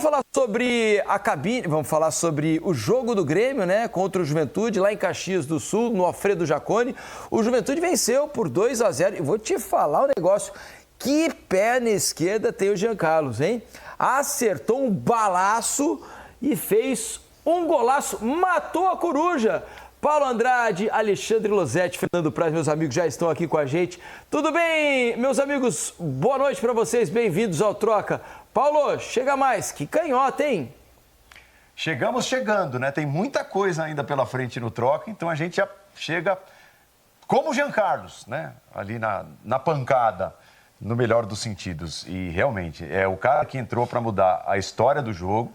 falar sobre a cabine, vamos falar sobre o jogo do Grêmio, né, contra o Juventude, lá em Caxias do Sul, no Alfredo Jaconi. O Juventude venceu por 2-0 e vou te falar um negócio, que perna esquerda tem o Jean Carlos, hein? Acertou um balaço e fez um golaço, matou a coruja. Paulo Andrade, Alexandre Losetti, Fernando Praz, meus amigos já estão aqui com a gente. Tudo bem, meus amigos? Boa noite para vocês, bem-vindos ao Troca. Paulo, chega mais, que canhota, hein? Chegamos chegando, né? Tem muita coisa ainda pela frente no Troca, então a gente já chega como o Jean Carlos, né? Ali na pancada, no melhor dos sentidos. E realmente, é o cara que entrou para mudar a história do jogo.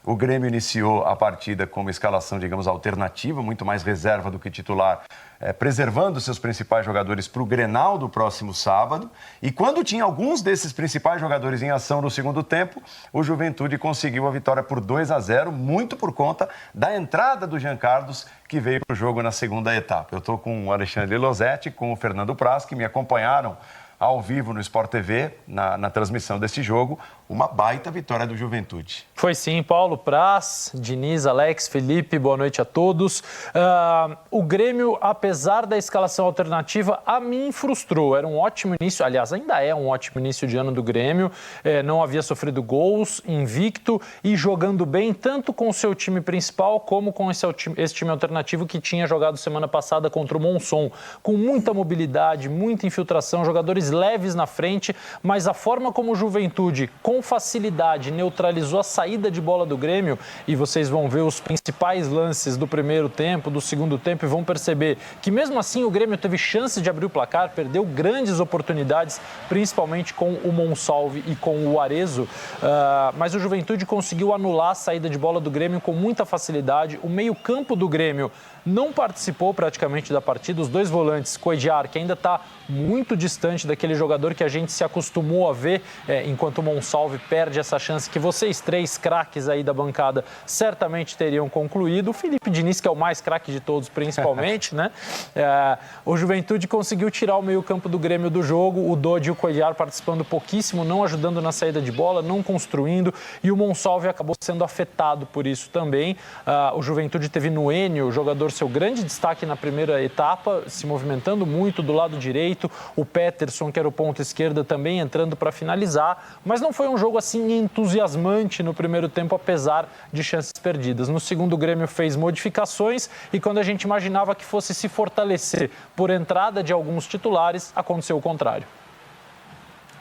O Grêmio iniciou a partida com uma escalação, digamos, alternativa, muito mais reserva do que titular, preservando seus principais jogadores para o Grenal do próximo sábado. E quando tinha alguns desses principais jogadores em ação no segundo tempo, o Juventude conseguiu a vitória por 2-0, muito por conta da entrada do Jean Carlos, que veio para o jogo na segunda etapa. Eu estou com o Alexandre Losetti, com o Fernando Praz, que me acompanharam ao vivo no Sport TV, na transmissão desse jogo, uma baita vitória do Juventude. Foi sim, Paulo Praz, Diniz, Alex, Felipe, boa noite a todos. O Grêmio, apesar da escalação alternativa, a mim frustrou. Era um ótimo início, aliás, ainda é um ótimo início de ano do Grêmio. Não havia sofrido gols, invicto e jogando bem, tanto com o seu time principal como com esse time alternativo que tinha jogado semana passada contra o Monson. Com muita mobilidade, muita infiltração, jogadores leves na frente, mas a forma como o Juventude, com facilidade, neutralizou a saída de bola do Grêmio, e vocês vão ver os principais lances do primeiro tempo, do segundo tempo, e vão perceber que mesmo assim o Grêmio teve chance de abrir o placar, perdeu grandes oportunidades, principalmente com o Monsalve e com o Arezzo, mas o Juventude conseguiu anular a saída de bola do Grêmio com muita facilidade. O meio-campo do Grêmio não participou praticamente da partida. Os dois volantes, Coediar, que ainda está muito distante daquele jogador que a gente se acostumou a ver, enquanto o Monsalve perde essa chance que vocês três craques aí da bancada certamente teriam concluído. O Felipe Diniz, que é o mais craque de todos, principalmente, né? O Juventude conseguiu tirar o meio-campo do Grêmio do jogo. O Dodi e o Coediar participando pouquíssimo, não ajudando na saída de bola, não construindo, e o Monsalve acabou sendo afetado por isso também. O Juventude teve no Enio, o jogador seu grande destaque na primeira etapa, se movimentando muito do lado direito. O Peterson, que era o ponto esquerda, também entrando para finalizar. Mas não foi um jogo assim entusiasmante no primeiro tempo, apesar de chances perdidas. No segundo, o Grêmio fez modificações e quando a gente imaginava que fosse se fortalecer por entrada de alguns titulares, aconteceu o contrário.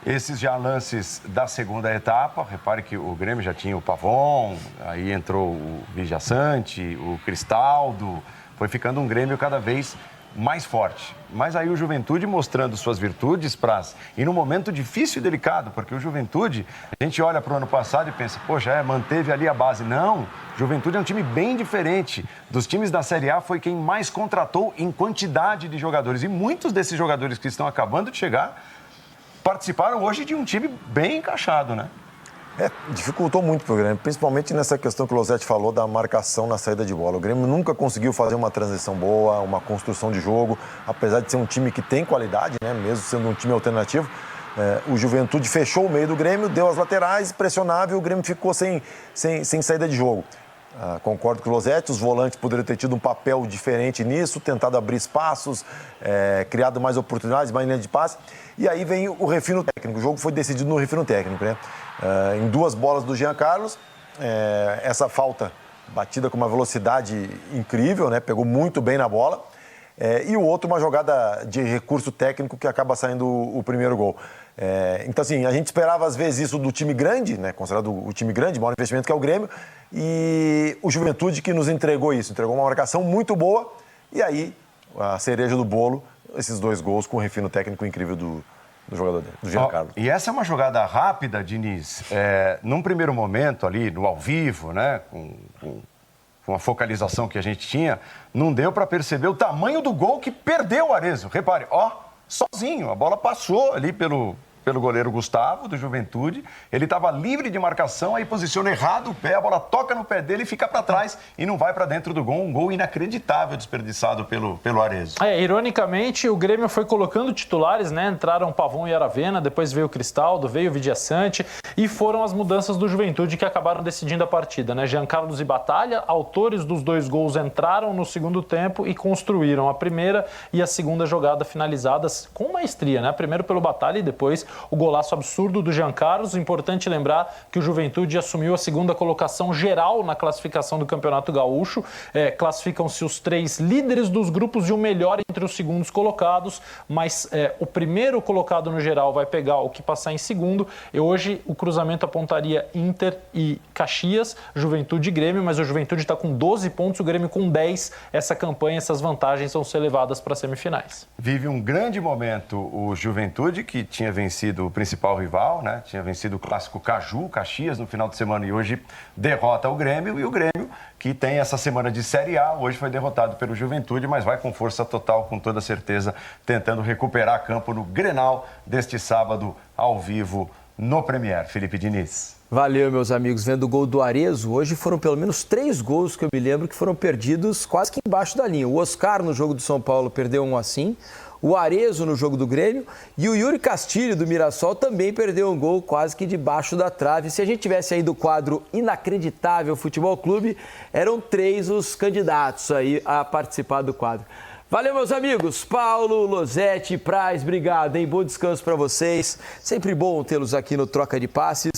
Esses já lances da segunda etapa, repare que o Grêmio já tinha o Pavon, aí entrou o Vijaçante, o Cristaldo, foi ficando um Grêmio cada vez mais forte. Mas aí o Juventude mostrando suas virtudes, Praz, e num momento difícil e delicado, porque o Juventude, a gente olha para o ano passado e pensa, poxa, manteve ali a base. Não, o Juventude é um time bem diferente. Dos times da Série A foi quem mais contratou em quantidade de jogadores. E muitos desses jogadores que estão acabando de chegar participaram hoje de um time bem encaixado, né? Dificultou muito para o Grêmio, principalmente nessa questão que o Losetti falou da marcação na saída de bola. O Grêmio nunca conseguiu fazer uma transição boa, uma construção de jogo, apesar de ser um time que tem qualidade, né? Mesmo sendo um time alternativo. O Juventude fechou o meio do Grêmio, deu as laterais, pressionava e o Grêmio ficou sem saída de jogo. Concordo com o Losetti, os volantes poderiam ter tido um papel diferente nisso, tentado abrir espaços, criado mais oportunidades, mais linha de passe. E aí vem o refino técnico. O jogo foi decidido no refino técnico, né? Em duas bolas do Jean Carlos, essa falta batida com uma velocidade incrível, né? Pegou muito bem na bola. E o outro, uma jogada de recurso técnico que acaba saindo o primeiro gol. Então, assim, a gente esperava às vezes isso do time grande, né? Considerado o time grande, maior investimento que é o Grêmio, e o Juventude que nos entregou isso, entregou uma marcação muito boa, e aí a cereja do bolo, esses dois gols com o refino técnico incrível do jogador dele, do Jean Carlos. E essa é uma jogada rápida, Diniz, num primeiro momento ali, no ao vivo, né? Com a focalização que a gente tinha, não deu para perceber o tamanho do gol que perdeu o Arezzo. Repare, sozinho, a bola passou ali pelo pelo goleiro Gustavo, do Juventude. Ele estava livre de marcação, aí posiciona errado o pé, a bola toca no pé dele e fica para trás e não vai para dentro do gol. Um gol inacreditável desperdiçado pelo Arezzo. Ironicamente, o Grêmio foi colocando titulares, né? Entraram Pavon e Aravena, depois veio o Cristaldo, veio o Vidiaçante e foram as mudanças do Juventude que acabaram decidindo a partida, né? Jean Carlos e Batalha, autores dos 2 gols, entraram no segundo tempo e construíram a primeira e a segunda jogada finalizadas com maestria, né? Primeiro pelo Batalha e depois o golaço absurdo do Jean Carlos. Importante lembrar que o Juventude assumiu a segunda colocação geral na classificação do Campeonato Gaúcho. Classificam-se os 3 líderes dos grupos e o melhor entre os segundos colocados, mas o primeiro colocado no geral vai pegar o que passar em segundo. E hoje o cruzamento apontaria Inter e Caxias, Juventude e Grêmio, mas o Juventude está com 12 pontos, o Grêmio com 10. Essa campanha, essas vantagens vão ser levadas para as semifinais. Vive um grande momento o Juventude, que tinha vencido o principal rival, né? Tinha vencido o clássico Caju, Caxias, no final de semana, e hoje derrota o Grêmio. E o Grêmio, que tem essa semana de Série A, hoje foi derrotado pelo Juventude, mas vai com força total, com toda certeza, tentando recuperar campo no Grenal deste sábado, ao vivo, no Premier. Felipe Diniz. Valeu, meus amigos. Vendo o gol do Arezzo, hoje foram pelo menos 3 gols que eu me lembro que foram perdidos quase que embaixo da linha. O Oscar, no jogo do São Paulo, perdeu um assim. O Arezzo no jogo do Grêmio e o Yuri Castilho do Mirassol também perdeu um gol quase que debaixo da trave. Se a gente tivesse aí do quadro Inacreditável Futebol Clube, eram 3 os candidatos aí a participar do quadro. Valeu, meus amigos. Paulo, Losetti, Praz, obrigado, hein? Bom descanso para vocês. Sempre bom tê-los aqui no Troca de Passes.